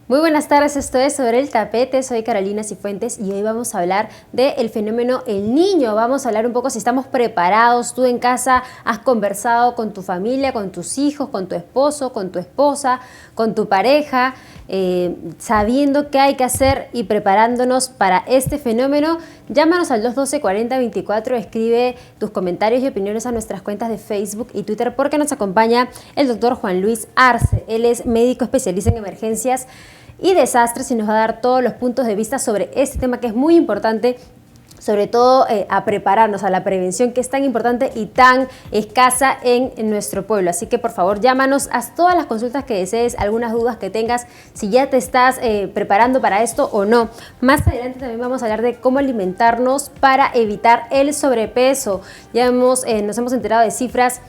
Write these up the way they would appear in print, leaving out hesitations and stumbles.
Muy buenas tardes, esto es Sobre el Tapete, soy Carolina Cifuentes y hoy vamos a hablar del fenómeno El Niño. Vamos a hablar un poco si estamos preparados, tú en casa has conversado con tu familia, con tus hijos, con tu esposo, con tu esposa, con tu pareja, sabiendo qué hay que hacer y preparándonos para este fenómeno. Llámanos al 212-4024, escribe tus comentarios y opiniones a nuestras cuentas de Facebook y Twitter porque nos acompaña el doctor Juan Luis Arce. Él es médico especialista en emergencias y desastres y nos va a dar todos los puntos de vista sobre este tema que es muy importante, sobre todo a prepararnos a la prevención que es tan importante y tan escasa en nuestro pueblo. Así que por favor llámanos, haz todas las consultas que desees, algunas dudas que tengas, si ya te estás preparando para esto o no. Más adelante también vamos a hablar de cómo alimentarnos para evitar el sobrepeso. Ya nos hemos enterado de cifras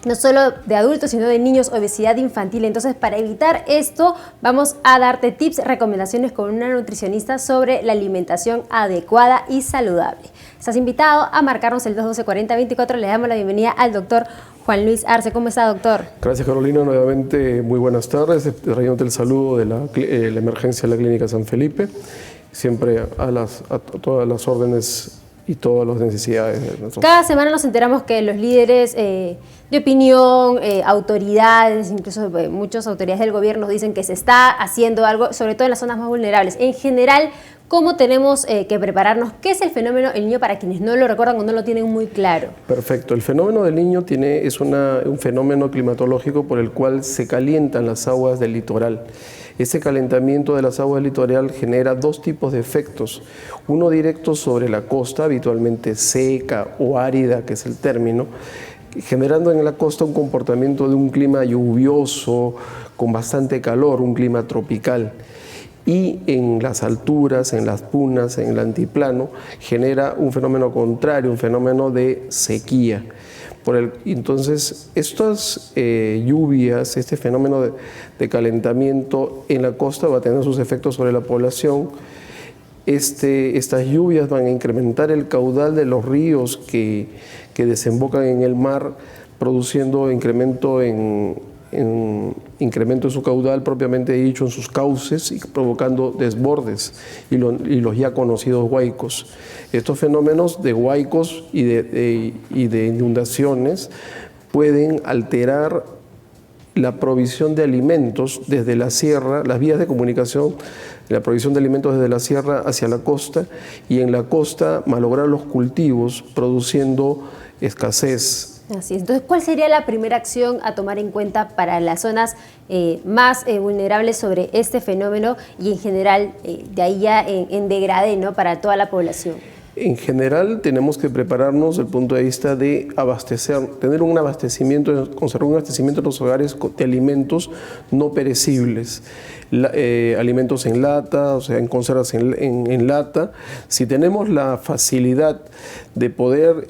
no solo de adultos, sino de niños, obesidad infantil. Entonces, para evitar esto, vamos a darte tips, recomendaciones con una nutricionista sobre la alimentación adecuada y saludable. Estás invitado a marcarnos el 212-4024. Le damos la bienvenida al doctor Juan Luis Arce. ¿Cómo está, doctor? Gracias, Carolina. Nuevamente, muy buenas tardes. Trayéndote el saludo de la emergencia de la Clínica San Felipe. Siempre a todas las órdenes y todas las necesidades de nosotros. Cada semana nos enteramos que los líderes de opinión, autoridades, incluso muchas autoridades del gobierno dicen que se está haciendo algo, sobre todo en las zonas más vulnerables. En general, ¿cómo tenemos que prepararnos? ¿Qué es el fenómeno El Niño para quienes no lo recuerdan o no lo tienen muy claro? Perfecto. El fenómeno del Niño es un fenómeno climatológico por el cual se calientan las aguas del litoral. Ese calentamiento de las aguas del litoral genera dos tipos de efectos. Uno directo sobre la costa, habitualmente seca o árida, que es el término, generando en la costa un comportamiento de un clima lluvioso, con bastante calor, un clima tropical. Y en las alturas, en las punas, en el altiplano, genera un fenómeno contrario, un fenómeno de sequía. Entonces, estas lluvias, este fenómeno de calentamiento en la costa va a tener sus efectos sobre la población. Estas lluvias van a incrementar el caudal de los ríos que desembocan en el mar, produciendo incremento en su caudal propiamente dicho, en sus cauces, y provocando desbordes y los ya conocidos huaicos. Estos fenómenos de huaicos y de inundaciones pueden alterar la provisión de alimentos desde la sierra, las vías de comunicación, la provisión de alimentos desde la sierra hacia la costa, y en la costa malograr los cultivos, produciendo escasez. Así es. Entonces, ¿cuál sería la primera acción a tomar en cuenta para las zonas más vulnerables sobre este fenómeno y en general de ahí ya en degradé, ¿no?, para toda la población? En general tenemos que prepararnos desde el punto de vista de conservar un abastecimiento en los hogares de alimentos no perecibles, alimentos en lata, o sea, en conservas en lata. Si tenemos la facilidad de poder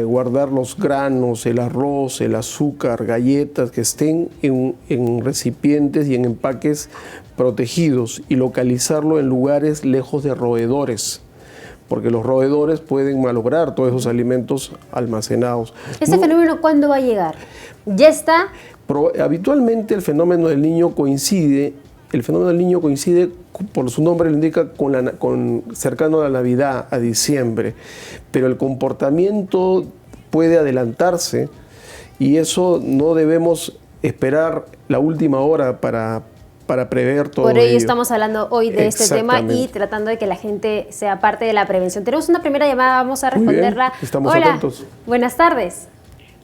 guardar los granos, el arroz, el azúcar, galletas que estén en recipientes y en empaques protegidos, y localizarlo en lugares lejos de roedores, porque los roedores pueden malograr todos esos alimentos almacenados. ¿Este fenómeno cuándo va a llegar? ¿Ya está? Habitualmente el fenómeno del Niño coincide, por su nombre lo indica, cercano a la Navidad, a diciembre, pero el comportamiento puede adelantarse, y eso no debemos esperar la última hora para prever todo ello. Por ello estamos hablando hoy de este tema y tratando de que la gente sea parte de la prevención. Tenemos una primera llamada, vamos a responderla. Muy bien, estamos Hola, atentos. Buenas tardes.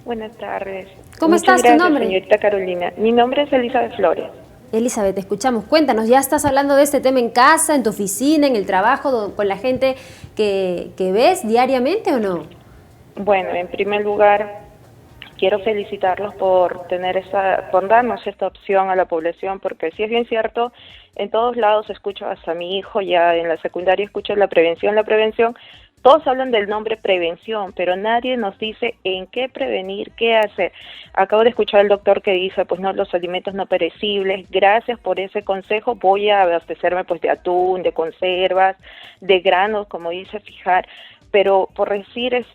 Buenas tardes. ¿Cómo estás? ¿Tu nombre? Señorita Carolina. Mi nombre es Elizabeth Flores. Elizabeth, te escuchamos. Cuéntanos, ¿ya estás hablando de este tema en casa, en tu oficina, en el trabajo, con la gente que ves diariamente o no? Bueno, en primer lugar, quiero felicitarlos por darnos esta opción a la población, porque sí es bien cierto, en todos lados escucho, hasta mi hijo ya en la secundaria escucha la prevención, todos hablan del nombre prevención, pero nadie nos dice en qué prevenir, qué hacer. Acabo de escuchar al doctor que dice, pues no, los alimentos no perecibles. Gracias por ese consejo. Voy a abastecerme pues de atún, de conservas, de granos, como dice, fijar. Pero por decir,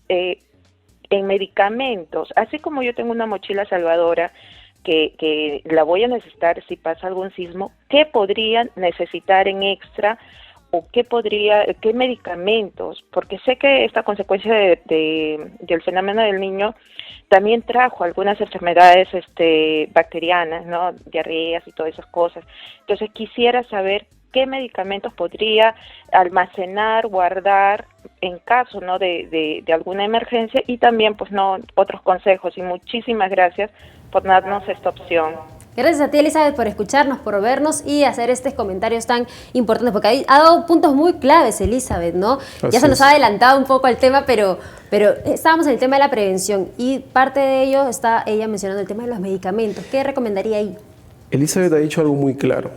en medicamentos, así como yo tengo una mochila salvadora, que la voy a necesitar si pasa algún sismo, ¿qué podría necesitar en extra o qué medicamentos? Porque sé que esta consecuencia del fenómeno del niño también trajo algunas enfermedades bacterianas, ¿no? Diarreas y todas esas cosas. Entonces quisiera saber qué medicamentos podría almacenar, guardar en caso, ¿no?, de alguna emergencia, y también, pues, no, otros consejos. Y muchísimas gracias por darnos esta opción. Gracias a ti, Elizabeth, por escucharnos, por vernos y hacer estos comentarios tan importantes, porque ha dado puntos muy claves, Elizabeth, ¿no? Ya se nos ha adelantado un poco el tema, pero estábamos en el tema de la prevención y parte de ello está ella mencionando el tema de los medicamentos. ¿Qué recomendaría ahí? Elizabeth ha dicho algo muy claro.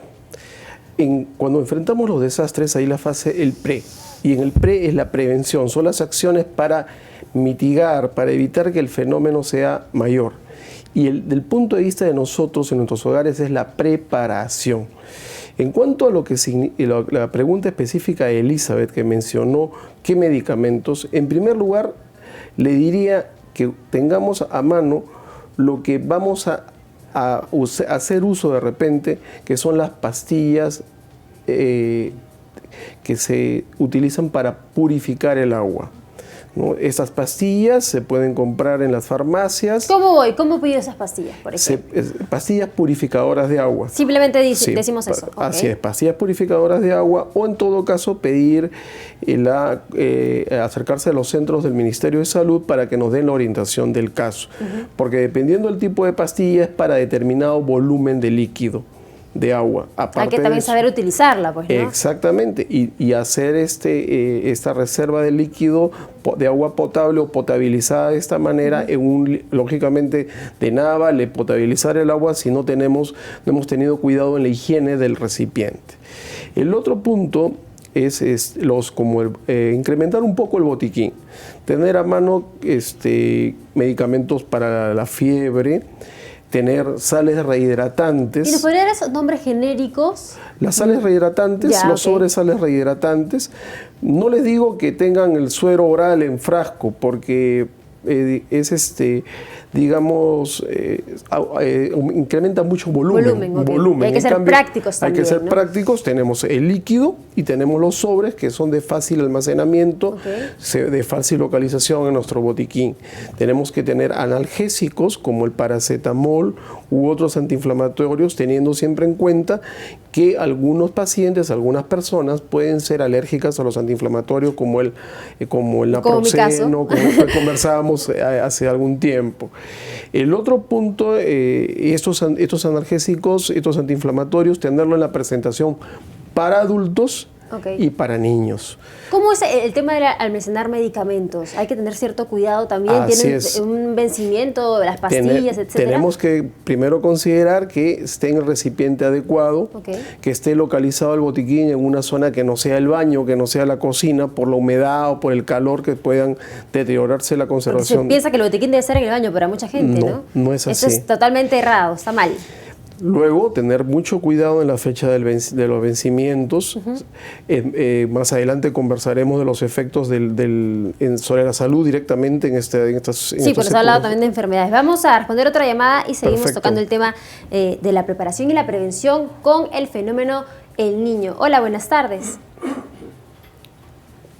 Cuando enfrentamos los desastres, hay la fase, el pre, y en el pre es la prevención, son las acciones para mitigar, para evitar que el fenómeno sea mayor. Y del punto de vista de nosotros, en nuestros hogares, es la preparación. En cuanto a la pregunta específica de Elizabeth, que mencionó qué medicamentos, en primer lugar, le diría que tengamos a mano lo que vamos a hacer uso de repente, que son las pastillas que se utilizan para purificar el agua, ¿no? Estas pastillas se pueden comprar en las farmacias. ¿Cómo voy? ¿Cómo pido esas pastillas, por ejemplo? Pastillas purificadoras de agua. Simplemente decimos eso. Así es, pastillas purificadoras de agua, o en todo caso pedir acercarse a los centros del Ministerio de Salud para que nos den la orientación del caso. Porque dependiendo del tipo de pastilla es para determinado volumen de líquido, de agua. Hay que también saber utilizarla, pues, ¿no? Exactamente, y hacer esta reserva de líquido, de agua potable o potabilizada de esta manera, lógicamente de nada vale potabilizar el agua si no hemos tenido cuidado en la higiene del recipiente. El otro punto es incrementar un poco el botiquín, tener a mano medicamentos para la fiebre, tener sales rehidratantes. ¿Y nos podrían dar esos nombres genéricos? Las sales rehidratantes, sobres sales rehidratantes. No les digo que tengan el suero oral en frasco, porque incrementa mucho volumen. Hay que ser prácticos también. Hay que ser prácticos. Tenemos el líquido y tenemos los sobres, que son de fácil almacenamiento, de fácil localización en nuestro botiquín. Tenemos que tener analgésicos como el paracetamol u otros antiinflamatorios, teniendo siempre en cuenta que algunos pacientes, algunas personas pueden ser alérgicas a los antiinflamatorios como el naproxeno, como conversábamos hace algún tiempo. El otro punto, estos analgésicos, estos antiinflamatorios, tenerlo en la presentación para adultos y para niños. ¿Cómo es el tema de almacenar medicamentos? Hay que tener cierto cuidado también. ¿Tienen un vencimiento de las pastillas, etcétera? Tenemos que primero considerar que esté en el recipiente adecuado, que esté localizado el botiquín en una zona que no sea el baño, que no sea la cocina, por la humedad o por el calor que puedan deteriorarse la conservación. Se piensa que el botiquín debe estar en el baño para mucha gente, ¿no? No es así. Eso es totalmente errado, está mal. Luego, tener mucho cuidado en la fecha de los vencimientos. Más adelante conversaremos de los efectos sobre la salud directamente en estas Sí, porque se ha hablado también de enfermedades. Vamos a responder otra llamada y seguimos tocando el tema de la preparación y la prevención con el fenómeno El Niño. Hola, buenas tardes.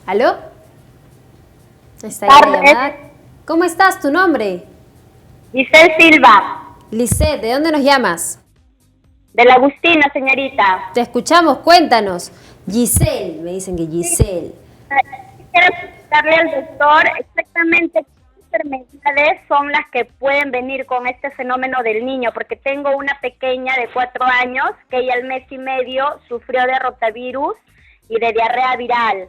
¿Aló? Está ahí la llamada. ¿Cómo estás? ¿Tu nombre? Giselle Silva. Lisette, ¿de dónde nos llamas? De la Agustina, señorita. Te escuchamos, cuéntanos. Giselle, me dicen que Giselle. Quisiera preguntarle al doctor exactamente qué enfermedades son las que pueden venir con este fenómeno del niño, porque tengo una pequeña de 4 años que ella al mes y medio sufrió de rotavirus y de diarrea viral.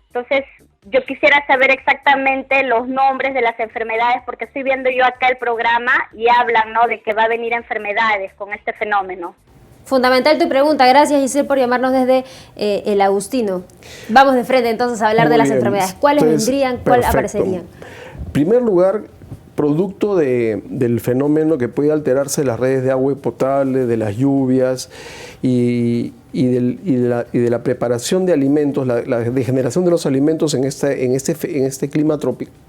Entonces, yo quisiera saber exactamente los nombres de las enfermedades, porque estoy viendo yo acá el programa y hablan, ¿no?, de que va a venir enfermedades con este fenómeno. Fundamental tu pregunta. Gracias, Giselle, por llamarnos desde el Agustino. Vamos de frente entonces a hablar de las enfermedades. ¿Cuáles vendrían? ¿Cuáles aparecerían? En primer lugar, producto del fenómeno que puede alterarse las redes de agua potable, de las lluvias y de la preparación de alimentos, la degeneración de los alimentos en este clima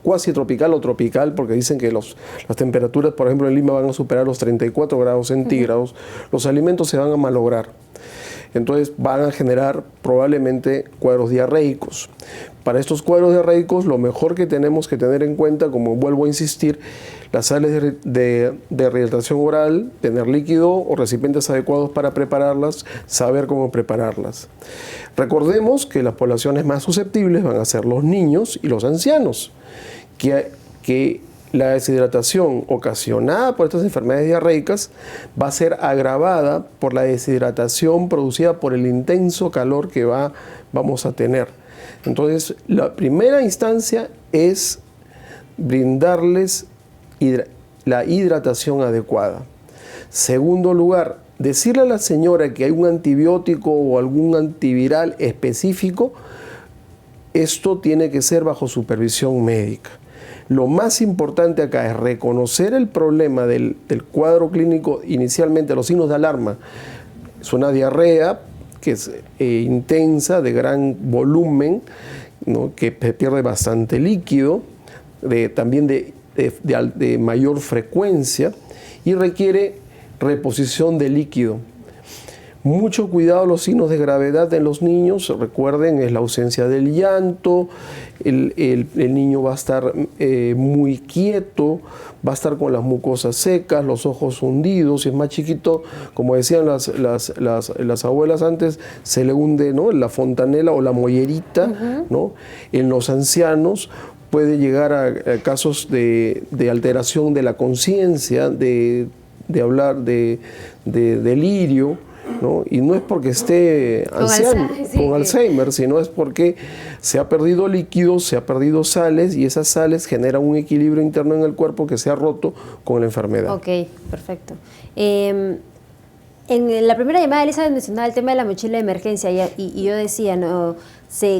cuasi tropical o tropical, porque dicen que las temperaturas, por ejemplo, en Lima van a superar los 34 grados centígrados, los alimentos se van a malograr. Entonces van a generar probablemente cuadros diarreicos. Para estos cuadros diarreicos, lo mejor que tenemos que tener en cuenta, como vuelvo a insistir, las sales de rehidratación oral, tener líquido o recipientes adecuados para prepararlas, saber cómo prepararlas. Recordemos que las poblaciones más susceptibles van a ser los niños y los ancianos, que la deshidratación ocasionada por estas enfermedades diarreicas va a ser agravada por la deshidratación producida por el intenso calor que vamos a tener. Entonces, la primera instancia es brindarles la hidratación adecuada. Segundo lugar, decirle a la señora que hay un antibiótico o algún antiviral específico, esto tiene que ser bajo supervisión médica. Lo más importante acá es reconocer el problema del cuadro clínico, inicialmente los signos de alarma. Es una diarrea que es intensa, de gran volumen, ¿no?, que pierde bastante líquido, también de mayor frecuencia y requiere reposición de líquido. Mucho cuidado los signos de gravedad en los niños. Recuerden, es la ausencia del llanto, el niño va a estar muy quieto, va a estar con las mucosas secas, los ojos hundidos. Si es más chiquito, como decían las abuelas antes, se le hunde, ¿no?, la fontanela o la mollerita, ¿no? En los ancianos puede llegar a casos de alteración de la conciencia, de hablar de delirio, ¿no? Y no es porque esté anciano, con Alzheimer, sino es porque se ha perdido líquidos, se ha perdido sales, y esas sales generan un equilibrio interno en el cuerpo que se ha roto con la enfermedad. Ok, perfecto. En la primera llamada, Elizabeth mencionaba el tema de la mochila de emergencia y yo decía, ¿no?,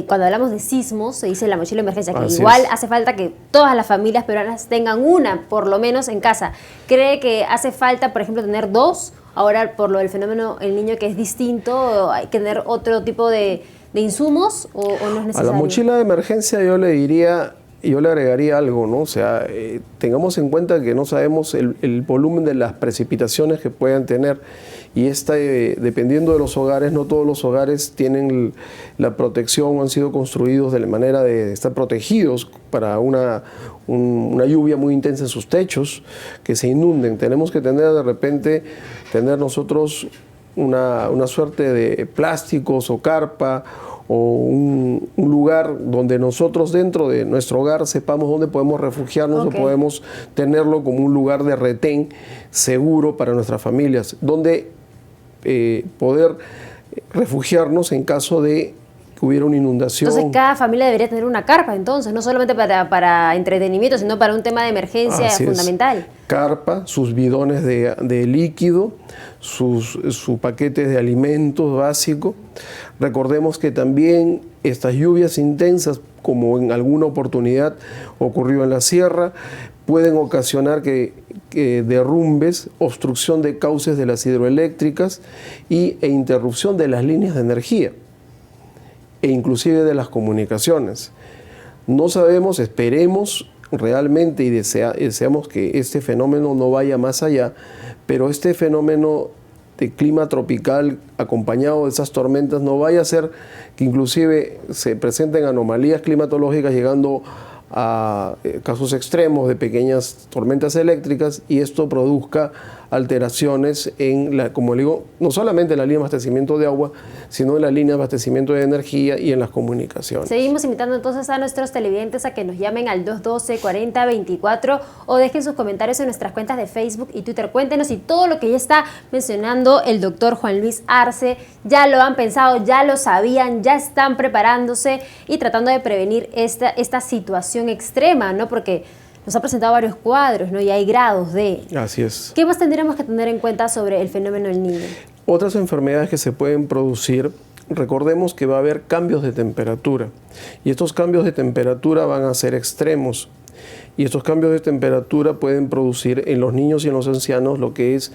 cuando hablamos de sismos, se dice la mochila de emergencia, que Así igual es. Hace falta que todas las familias peruanas tengan una, por lo menos en casa. ¿Cree que hace falta, por ejemplo, tener dos? Ahora, por lo del fenómeno El Niño, que es distinto, ¿hay que tener otro tipo de insumos o no es necesario? A la mochila de emergencia yo le agregaría algo, ¿no? O sea, tengamos en cuenta que no sabemos el volumen de las precipitaciones que puedan tener, y dependiendo de los hogares, no todos los hogares tienen la protección o han sido construidos de la manera de estar protegidos para una lluvia muy intensa en sus techos, que se inunden. Tenemos que tener nosotros una suerte de plásticos o carpa, o un lugar donde nosotros dentro de nuestro hogar sepamos dónde podemos refugiarnos, o podemos tenerlo como un lugar de retén seguro para nuestras familias, donde poder refugiarnos en caso de que hubiera una inundación. Entonces cada familia debería tener una carpa, entonces, no solamente para entretenimiento, sino para un tema de emergencia fundamental. Carpa, sus bidones de líquido, sus paquetes de alimentos básicos. Recordemos que también estas lluvias intensas, como en alguna oportunidad ocurrió en la sierra, pueden ocasionar que derrumbes, obstrucción de cauces de las hidroeléctricas e interrupción de las líneas de energía e inclusive de las comunicaciones. No sabemos, esperemos realmente y deseamos que este fenómeno no vaya más allá, pero este fenómeno de clima tropical acompañado de esas tormentas no vaya a ser que inclusive se presenten anomalías climatológicas, llegando a casos extremos de pequeñas tormentas eléctricas, y esto produzca alteraciones como le digo, no solamente en la línea de abastecimiento de agua, sino en la línea de abastecimiento de energía y en las comunicaciones. Seguimos invitando entonces a nuestros televidentes a que nos llamen al 212-4024 o dejen sus comentarios en nuestras cuentas de Facebook y Twitter. Cuéntenos si todo lo que ya está mencionando el doctor Juan Luis Arce ya lo han pensado, ya lo sabían, ya están preparándose y tratando de prevenir esta situación extrema, ¿no? Porque nos ha presentado varios cuadros, ¿no? Y hay grados de... Así es. ¿Qué más tendríamos que tener en cuenta sobre el fenómeno del Niño? Otras enfermedades que se pueden producir, recordemos que va a haber cambios de temperatura, y estos cambios de temperatura van a ser extremos, y estos cambios de temperatura pueden producir en los niños y en los ancianos lo que es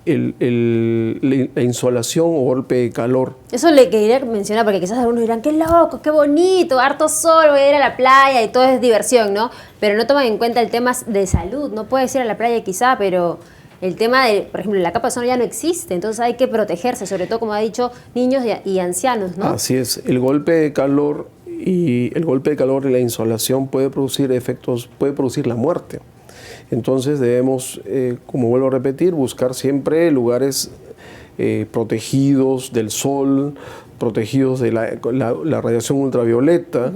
la insolación o golpe de calor. Eso le quería mencionar porque quizás algunos dirán, qué loco, qué bonito, harto sol, voy a ir a la playa y todo es diversión, ¿no? Pero no toman en cuenta el tema de salud. No puedes ir a la playa quizá, pero el tema de, por ejemplo, la capa de ozono ya no existe, entonces hay que protegerse, sobre todo, como ha dicho, niños y ancianos, ¿no? Así es, el golpe de calor y la insolación puede producir efectos, puede producir la muerte. Entonces debemos, como vuelvo a repetir, buscar siempre lugares protegidos del sol, protegidos de la radiación ultravioleta.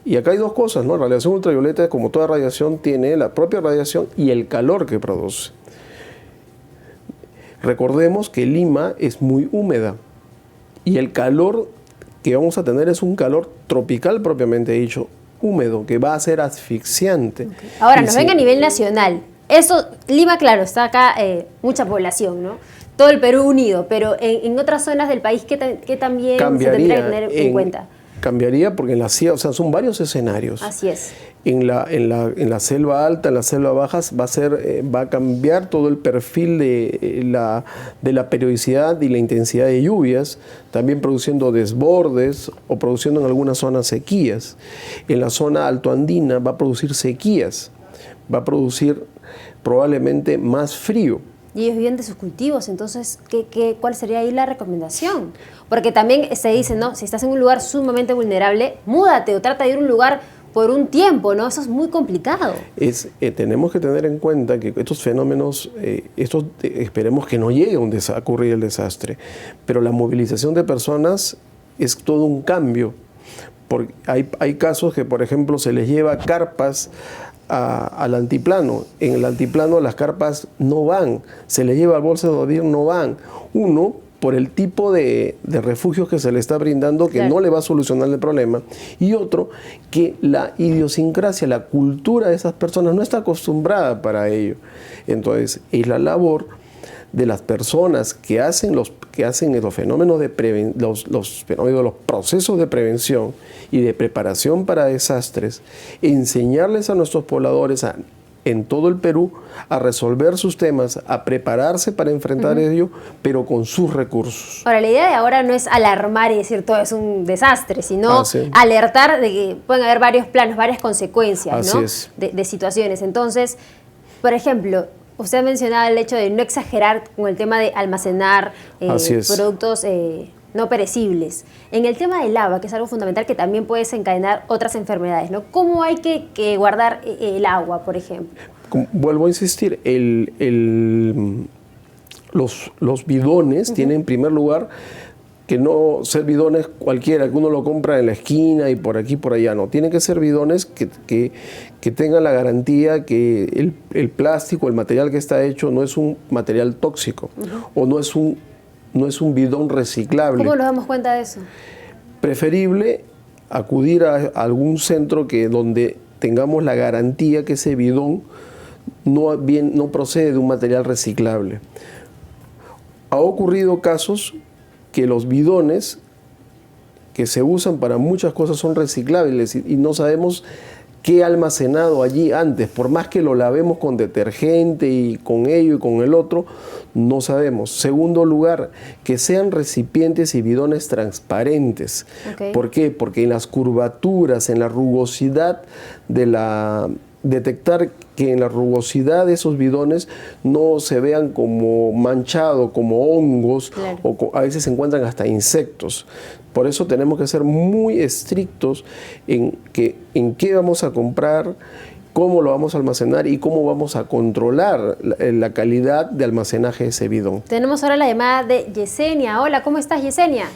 Y acá hay dos cosas, ¿no? La radiación ultravioleta, como toda radiación, tiene la propia radiación y el calor que produce. Recordemos que Lima es muy húmeda y el calor que vamos a tener es un calor tropical propiamente dicho, húmedo, que va a ser asfixiante. Okay. Ahora, nos ven a nivel nacional. Eso, Lima, claro, está acá mucha población, ¿no? Todo el Perú unido, pero en otras zonas del país, ¿qué también se tendría que tener en cuenta? Cambiaría porque en la sierra, o sea, son varios escenarios. Así es. En la selva alta, en la selva baja, va a cambiar todo el perfil de la periodicidad y la intensidad de lluvias, también produciendo desbordes o produciendo en algunas zonas sequías. En la zona altoandina va a producir sequías, va a producir probablemente más frío. Y ellos viven de sus cultivos, entonces, ¿cuál sería ahí la recomendación? Porque también se dice, ¿no? Si estás en un lugar sumamente vulnerable, múdate o trata de ir a un lugar por un tiempo, ¿no? Eso es muy complicado. Tenemos que tener en cuenta que estos fenómenos, esperemos que no llegue a ocurrir el desastre, pero la movilización de personas es todo un cambio. Porque hay casos que, por ejemplo, se les lleva carpas al altiplano. En el altiplano las carpas no van, se les lleva bolsas de dormir, no van. Uno, por el tipo de refugios que se le está brindando, que no le va a solucionar el problema. Y otro, que la idiosincrasia, la cultura de esas personas no está acostumbrada para ello. Entonces, es la labor de las personas que hacen los fenómenos los procesos de prevención y de preparación para desastres, enseñarles a nuestros pobladores en todo el Perú a resolver sus temas, a prepararse para enfrentar ello, pero con sus recursos. Ahora, la idea de ahora no es alarmar y decir todo es un desastre, sino alertar de que pueden haber varios planos, varias consecuencias, ¿no? de situaciones. Entonces, por ejemplo, usted mencionaba el hecho de no exagerar con el tema de almacenar productos no perecibles. En el tema del agua, que es algo fundamental que también puede desencadenar otras enfermedades, ¿no? ¿Cómo hay que guardar el agua, por ejemplo? Vuelvo a insistir, los bidones tienen en primer lugar que no ser bidones cualquiera, que uno lo compra en la esquina y por aquí por allá, no. Tienen que ser bidones que tengan la garantía que el plástico, el material que está hecho no es un material tóxico o no es un bidón reciclable. ¿Cómo nos damos cuenta de eso? Preferible acudir a algún centro donde tengamos la garantía que ese bidón no procede de un material reciclable. Ha ocurrido casos que los bidones que se usan para muchas cosas son reciclables y no sabemos qué ha almacenado allí antes. Por más que lo lavemos con detergente y con ello y con el otro, no sabemos. Segundo lugar, que sean recipientes y bidones transparentes. ¿Por qué? Porque en las curvaturas, en la rugosidad detectar que en la rugosidad de esos bidones no se vean como manchados, como hongos, o a veces se encuentran hasta insectos. Por eso tenemos que ser muy estrictos en qué vamos a comprar, cómo lo vamos a almacenar y cómo vamos a controlar la calidad de almacenaje de ese bidón. Tenemos ahora la llamada de Yesenia. Hola, ¿cómo estás, Yesenia?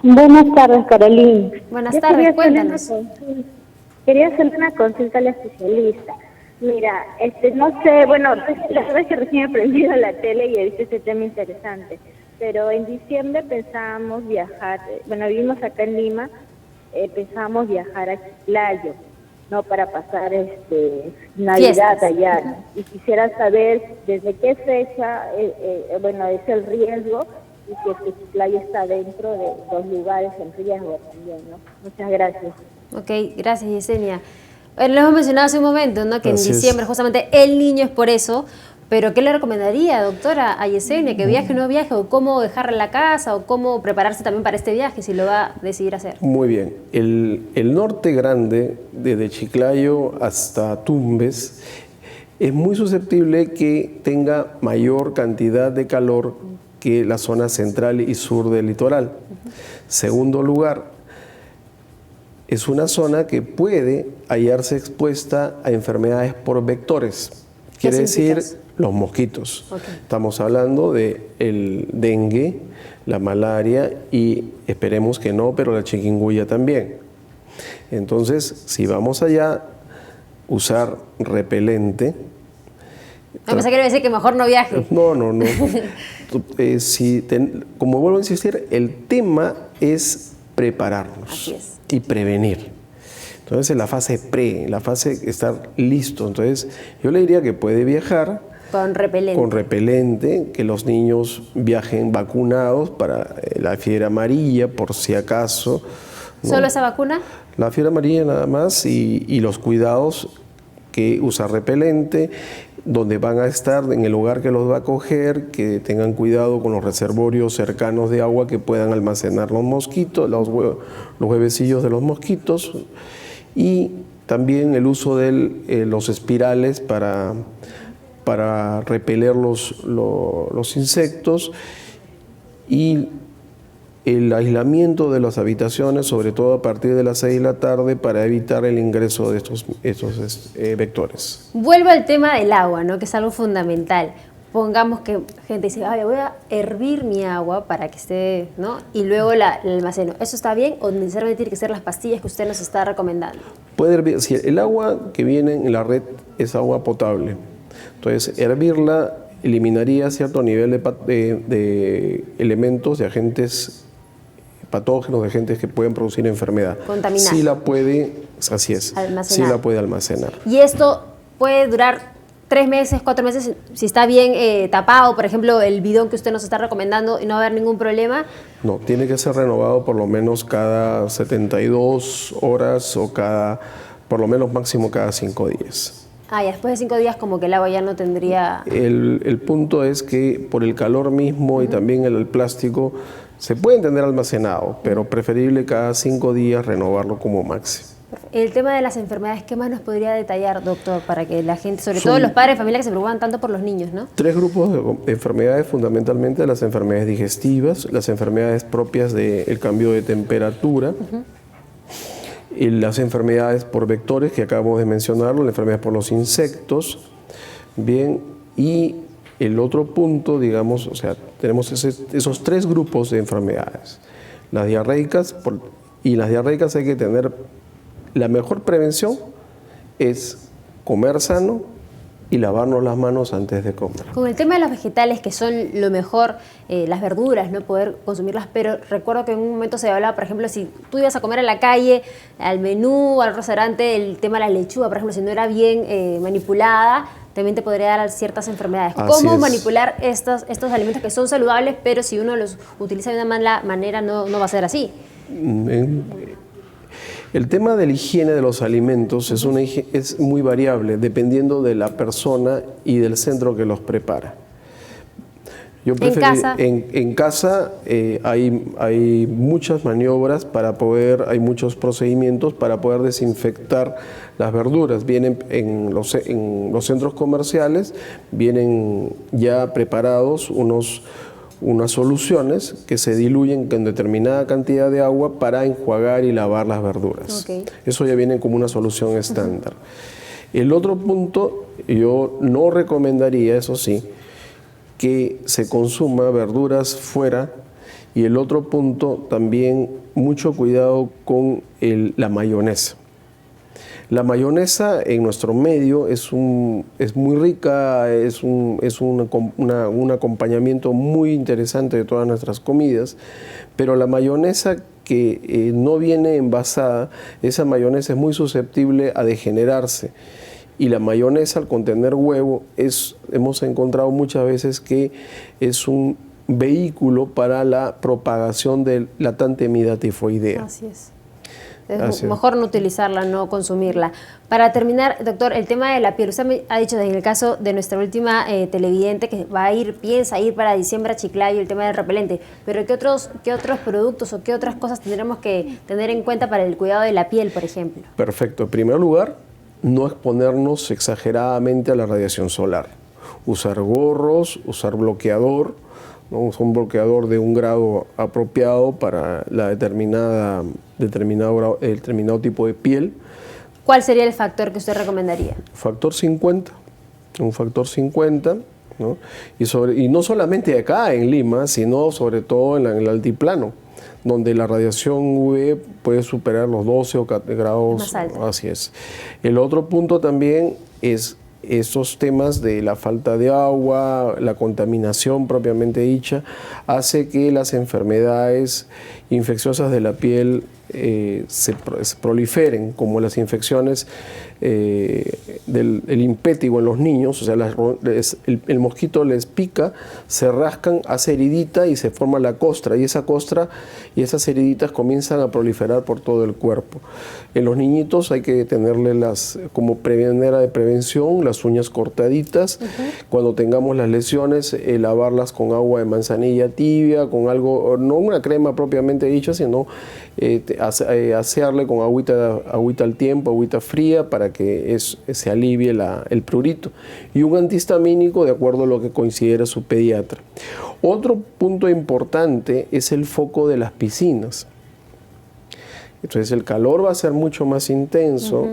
Buenas tardes, Carolina. Buenas tardes, cuéntanos. Quería hacerle una consulta a la especialista. Mira, no sé, bueno, la verdad es que recién he prendido la tele y he visto este tema interesante, pero en diciembre pensábamos viajar, bueno, vivimos acá en Lima, pensábamos viajar a Chiclayo, ¿no? Para pasar Navidad allá, ¿no? Y quisiera saber desde qué fecha, bueno, es el riesgo y si es que Chiclayo está dentro de los lugares en riesgo también, ¿no? Muchas gracias. Ok, gracias, Yesenia. Lo hemos mencionado hace un momento, ¿no? Que en diciembre justamente el niño es por eso, Pero ¿qué le recomendaría, doctora, a Yesenia? ¿Que viaje o no viaje? ¿O cómo dejarla en la casa? ¿O cómo prepararse también para este viaje si lo va a decidir hacer? Muy bien. El norte grande, desde Chiclayo hasta Tumbes, es muy susceptible que tenga mayor cantidad de calor que la zona central y sur del litoral. Segundo lugar, es una zona que puede hallarse expuesta a enfermedades por vectores. Quiere decir los mosquitos. Okay. Estamos hablando del dengue, la malaria y esperemos que no, pero la chikungunya también. Entonces, si vamos allá, usar repelente. Pensé que iba a decir que mejor no viaje. No. Como vuelvo a insistir, el tema es prepararnos. Así es. Y prevenir. Entonces, en la fase pre, la fase de estar listo. Entonces, yo le diría que puede viajar con repelente, que los niños viajen vacunados para la fiebre amarilla, por si acaso, ¿no? ¿Solo esa vacuna? La fiebre amarilla nada más y los cuidados que usar repelente, donde van a estar, en el lugar que los va a coger, que tengan cuidado con los reservorios cercanos de agua que puedan almacenar los mosquitos, los huevecillos de los mosquitos, y también el uso de los espirales para repeler los insectos, y el aislamiento de las habitaciones, sobre todo a partir de las 6 de la tarde, para evitar el ingreso de estos vectores. Vuelvo al tema del agua, ¿no? Que es algo fundamental. Pongamos que gente dice, voy a hervir mi agua para que esté, ¿no? Y luego la almaceno. ¿Eso está bien o necesariamente tiene que ser las pastillas que usted nos está recomendando? Puede hervir, si el agua que viene en la red es agua potable, entonces hervirla eliminaría cierto nivel de elementos, de agentes patógenos, de agentes que pueden producir enfermedad. Contaminar. Sí la puede, así es, almacenar. Sí la puede almacenar. Y esto puede durar 3 meses, 4 meses, si está bien tapado, por ejemplo, el bidón que usted nos está recomendando y no va a haber ningún problema. No, tiene que ser renovado por lo menos cada 72 horas o por lo menos máximo cada 5 días. Ya después de 5 días como que el agua ya no tendría... El punto es que por el calor mismo y también el plástico se puede tener almacenado, pero preferible cada 5 días renovarlo como máximo. El tema de las enfermedades, ¿qué más nos podría detallar, doctor? Para que la gente, sobre todo los padres de familia que se preocupan tanto por los niños, ¿no? 3 grupos de enfermedades, fundamentalmente las enfermedades digestivas, las enfermedades propias del cambio de temperatura, y las enfermedades por vectores, que acabamos de mencionarlo, las enfermedades por los insectos, bien, y el otro punto, digamos, o sea, tenemos esos 3 grupos de enfermedades. Las diarreicas, y las diarreicas hay que tener, la mejor prevención es comer sano y lavarnos las manos antes de comer. Con el tema de los vegetales, que son lo mejor, las verduras, no poder consumirlas, pero recuerdo que en un momento se hablaba, por ejemplo, si tú ibas a comer a la calle, al menú, al restaurante, el tema de la lechuga, por ejemplo, si no era bien manipulada, también te podría dar ciertas enfermedades. ¿Cómo manipular estos alimentos que son saludables, pero si uno los utiliza de una mala manera no va a ser así? El tema de la higiene de los alimentos es muy variable, dependiendo de la persona y del centro que los prepara. En casa hay muchas maniobras hay muchos procedimientos para poder desinfectar las verduras. Vienen en los centros comerciales, vienen ya preparados unas soluciones que se diluyen con determinada cantidad de agua para enjuagar y lavar las verduras. Okay. Eso ya viene como una solución estándar. El otro punto, yo no recomendaría, eso sí, que se consuma verduras fuera. Y el otro punto, también mucho cuidado con la mayonesa. La mayonesa en nuestro medio es muy rica, es un acompañamiento muy interesante de todas nuestras comidas, pero la mayonesa que no viene envasada, esa mayonesa es muy susceptible a degenerarse. Y la mayonesa, al contener huevo, hemos encontrado muchas veces que es un vehículo para la propagación del latente temida tifoidea. Así es. Es mejor no utilizarla, no consumirla. Para terminar, doctor, el tema de la piel. Usted me ha dicho en el caso de nuestra última televidente que piensa ir para diciembre a Chiclayo, el tema del repelente. Pero ¿qué otros productos o qué otras cosas tendremos que tener en cuenta para el cuidado de la piel, por ejemplo? Perfecto. En primer lugar, no exponernos exageradamente a la radiación solar. Usar gorros, usar bloqueador, ¿no? Un bloqueador de un grado apropiado para la determinado tipo de piel. ¿Cuál sería el factor que usted recomendaría? Factor 50, un factor 50, ¿no? Y no solamente acá en Lima, sino sobre todo en el altiplano, donde la radiación UV puede superar los 12 grados. Más alta. Así es. El otro punto también es estos temas de la falta de agua, la contaminación propiamente dicha, hace que las enfermedades infecciosas de la piel se proliferen, como las infecciones del impétigo en los niños. O sea, el mosquito les pica, se rascan, hace heridita y se forma la costra, y esa costra y esas heriditas comienzan a proliferar por todo el cuerpo. En los niñitos hay que tenerle como manera de prevención, las uñas cortaditas. Cuando tengamos las lesiones, lavarlas con agua de manzanilla tibia, con algo, no una crema propiamente dicha, sino asearle con agüita al tiempo, agüita fría, para que se alivie el prurito. Y un antihistamínico de acuerdo a lo que considera su pediatra. Otro punto importante es el foco de las piscinas. Entonces el calor va a ser mucho más intenso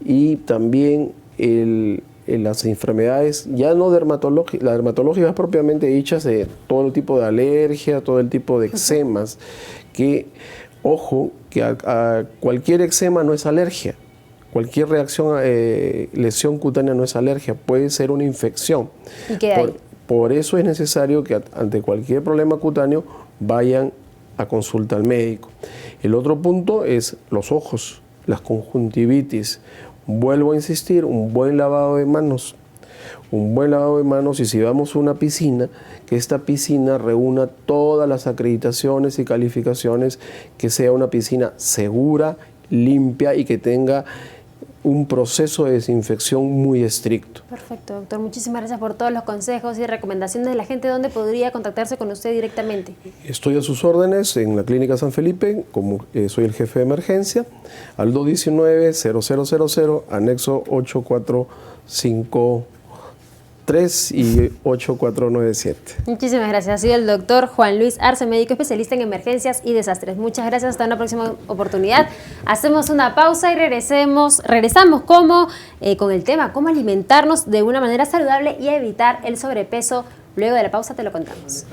y también las enfermedades, ya no dermatológicas, las dermatológicas propiamente dichas, de todo el tipo de alergia, todo el tipo de eczemas, que, ojo, que a cualquier eczema no es alergia, cualquier lesión cutánea no es alergia, puede ser una infección. ¿Y qué hay? Por eso es necesario que ante cualquier problema cutáneo vayan a consulta al médico. El otro punto es los ojos, las conjuntivitis. Vuelvo a insistir, un buen lavado de manos. Un buen lavado de manos, y si vamos a una piscina, que esta piscina reúna todas las acreditaciones y calificaciones, que sea una piscina segura, limpia y que tenga un proceso de desinfección muy estricto. Perfecto, doctor. Muchísimas gracias por todos los consejos y recomendaciones de la gente. ¿Dónde podría contactarse con usted directamente? Estoy a sus órdenes en la Clínica San Felipe, como soy el jefe de emergencia, al 219-0000, anexo 8453 y 8497. Muchísimas gracias. Ha sido el doctor Juan Luis Arce, médico especialista en emergencias y desastres. Muchas gracias. Hasta una próxima oportunidad. Hacemos una pausa y regresamos con el tema cómo alimentarnos de una manera saludable y evitar el sobrepeso. Luego de la pausa te lo contamos.